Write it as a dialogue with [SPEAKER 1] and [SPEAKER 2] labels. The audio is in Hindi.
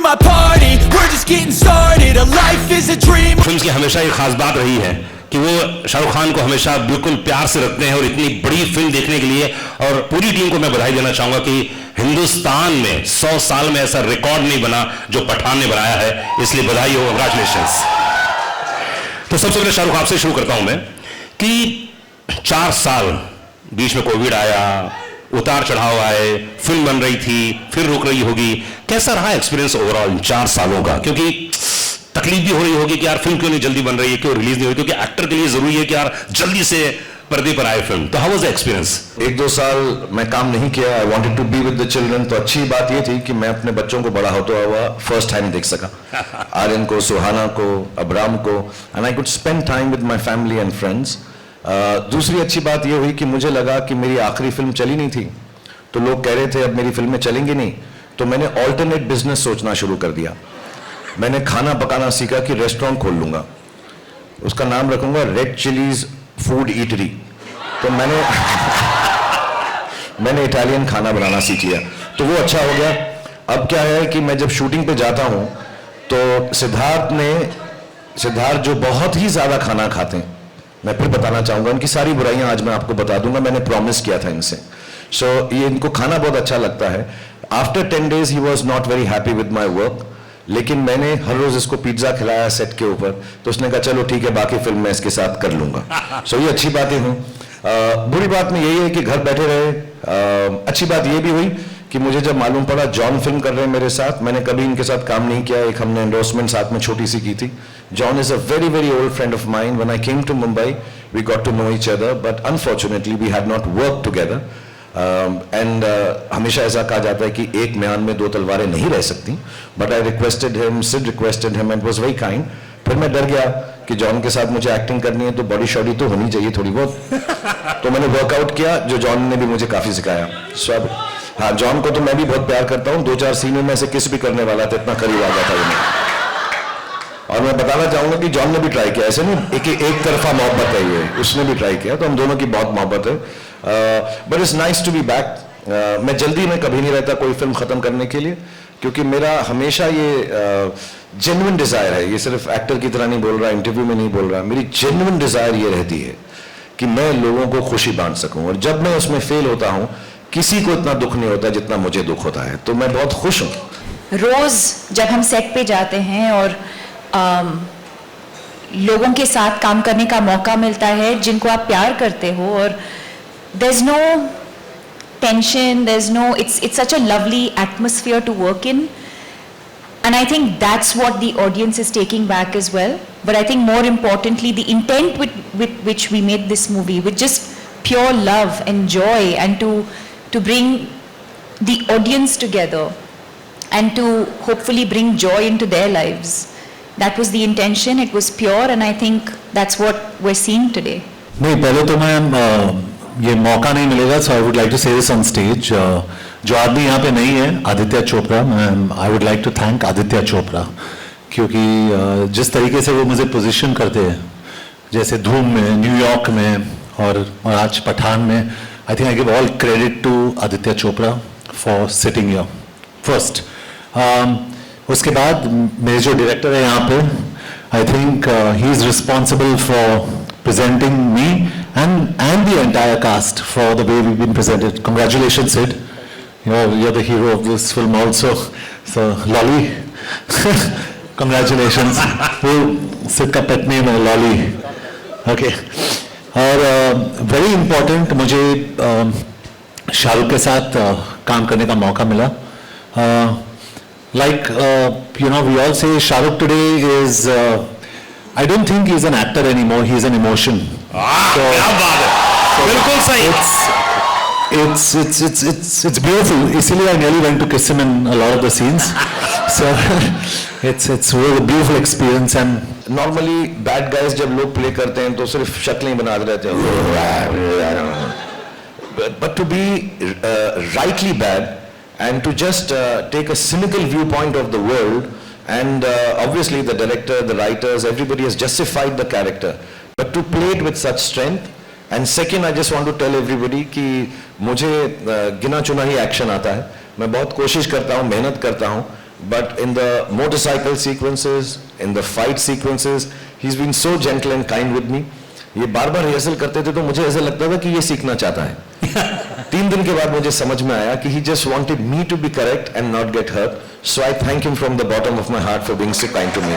[SPEAKER 1] my party, we're just getting started. A life is a dream.
[SPEAKER 2] Film की हमेशा एक खास बात रही है कि वो शाहरुख खान को हमेशा बिल्कुल प्यार से रखते हैं और इतनी बड़ी फिल्म देखने के लिए, और पूरी टीम को मैं बधाई देना चाहूंगा कि हिंदुस्तान में 100 साल में ऐसा रिकॉर्ड नहीं बना जो पठान ने बनाया है, इसलिए बधाई हो, कांग्रेचुलेशंस। तो सबसे पहले शाहरुख आपसे शुरू करता हूं मैं कि 4 साल बीच में कोविड आया, उतार चढ़ाव आए, फिल्म बन रही थी, फिर रुक रही होगी, कैसा रहा एक्सपीरियंस ओवरऑल इन 4 सालों का? क्योंकि तकलीफ भी हो रही होगी कि यार फिल्म क्यों नहीं जल्दी बन रही है, क्यों रिलीज नहीं हो रही, क्योंकि एक्टर के लिए जरूरी है कि यार जल्दी से पर्दे पर आए फिल्म। तो हाउ वाज द एक्सपीरियंस?
[SPEAKER 3] 1-2 साल मैं काम नहीं किया, I wanted to be with the children. तो अच्छी बात ये थी कि मैं अपने बच्चों को बड़ा होता हुआ फर्स्ट टाइम देख सका, आर्यन को, सुहाना को, अब्राम को, and I could spend time with my family and friends. दूसरी अच्छी बात ये हुई कि मुझे लगा कि मेरी आखिरी फिल्म चली नहीं थी, तो लोग कह रहे थे अब मेरी फिल्में चलेंगी नहीं, तो मैंने ऑल्टरनेट बिजनेस सोचना शुरू कर दिया। मैंने खाना पकाना सीखा कि रेस्टोरेंट खोल लूंगा, उसका नाम रखूंगा रेड चिलीज फूड ईटरी। तो मैंने इटालियन खाना बनाना सीख लिया, तो वो अच्छा हो गया। अब क्या है कि मैं जब शूटिंग पे जाता हूं तो सिद्धार्थ जो बहुत ही ज्यादा खाना खाते हैं, मैं फिर बताना चाहूंगा उनकी सारी बुराइयां आज मैं आपको बता दूंगा, मैंने प्रॉमिस किया था इनसे। सो ये इनको खाना बहुत अच्छा लगता है। After 10 days he was not very happy with my work, लेकिन मैंने हर रोज इसको पिज्जा खिलाया सेट के ऊपर, तो उसने कहा चलो ठीक है बाकी फिल्म मैं इसके साथ कर लूंगा। सो ये अच्छी बातें हुई। बुरी बात में यही है कि घर बैठे रहे। अच्छी बात ये भी हुई कि मुझे जब मालूम पड़ा जॉन फिल्म कर रहे हैं मेरे साथ, मैंने कभी इनके साथ काम नहीं किया, एक हमने एंडोर्समेंट साथ में छोटी सी की थी। John is a very very old friend of mine. When I came to Mumbai we got to know each other, but unfortunately we had not work together. And हमेशा ऐसा कहा जाता है कि एक म्यान में 2 तलवारें नहीं रह सकती, but I requested him, said requested him and was very kind. फिर मैं डर गया कि जॉन के साथ मुझे एक्टिंग करनी है तो बॉडी शॉडी तो होनी चाहिए थोड़ी बहुत, तो मैंने वर्कआउट किया, जो जॉन ने भी मुझे काफी सिखाया। सब हाँ, जॉन को तो मैं भी बहुत प्यार करता हूँ। 2-4 सीनों में से किस भी करने वाला था, इतना करीब आ गया था उन्हें। और मैं बताना चाहूंगा कि जॉन ने भी ट्राई किया, ऐसे नहीं एक तरफा मोहब्बत है ये, उसने भी ट्राई किया, तो हम दोनों की बहुत मोहब्बत है। But it's nice to be back. मैं जल्दी में कभी नहीं रहता कोई फिल्म खत्म करने के लिए, क्योंकि मेरा हमेशा ये जेन्युइन डिजायर है, ये सिर्फ एक्टर की तरह नहीं बोल रहा, इंटरव्यू में नहीं बोल रहा, मेरी जेन्युइन डिजायर ये रहती है कि मैं लोगों को खुशी बांट सकूं, और जब मैं उसमें फेल होता हूं किसी को इतना दुख नहीं होता जितना मुझे दुख होता है, तो मैं बहुत खुश हूं।
[SPEAKER 4] रोज जब हम सेट पे जाते हैं और लोगों के साथ काम करने का मौका मिलता है जिनको आप प्यार करते हो, और there's no tension, there's no, it's such a lovely atmosphere to work in, and I think that's what the audience is taking back as well. But I think more importantly, the intent with which we made this movie, with just pure love and joy, and to bring the audience together and to hopefully bring joy into their lives. That was the intention. It was pure, and I think that's what we're seeing today.
[SPEAKER 5] नहीं, पहले तो मैं ये मौका नहीं मिलेगा, so I would like to say this on stage. जो आदमी यहाँ पे नहीं है, Aditya Chopra, I would like to thank Aditya Chopra, क्योंकि जिस तरीके से वो मुझे पोजीशन करते हैं, जैसे धूम में, न्यूयॉर्क में और आज पठान में, I think I give all credit to Aditya Chopra for sitting here first. उसके बाद मेरे जो डायरेक्टर है यहाँ पे, I think he is responsible for presenting me and the entire cast for the way we've been presented. Congratulations, Sid. You're the hero of this film also. So, Lolly, congratulations. Sid का pet name है Lolly. Okay. और very important, मुझे शाहरुख के साथ काम करने का मौका मिला. Like we all say, Shahrukh today is. I don't think he's an actor anymore. He's an emotion.
[SPEAKER 2] क्या बात है, बिल्कुल सही।
[SPEAKER 5] It's beautiful. इसीलिए I nearly went to kiss him in a lot of the scenes. So it's really a beautiful experience. And
[SPEAKER 3] normally bad guys जब लोग play करते हैं तो सिर्फ शक्लें बना रहते हैं, but to be rightly bad and to just take a cynical viewpoint of the world, and obviously the director, the writers, everybody has justified the character, but to play it with such strength. And second, I just want to tell everybody कि मुझे गिना चुना ही एक्शन आता है, मैं बहुत कोशिश करता हूँ, मेहनत करता हूँ, but in the motorcycle sequences, in the fight sequences, he's been so gentle and kind with me. ये बार बार रिहर्सल करते थे तो मुझे ऐसा लगता था कि ये सीखना चाहता है। 3 दिन के बाद मुझे समझ में आया कि he just wanted me to be correct and not get hurt. So I thank him from the bottom of my heart for being so kind to me.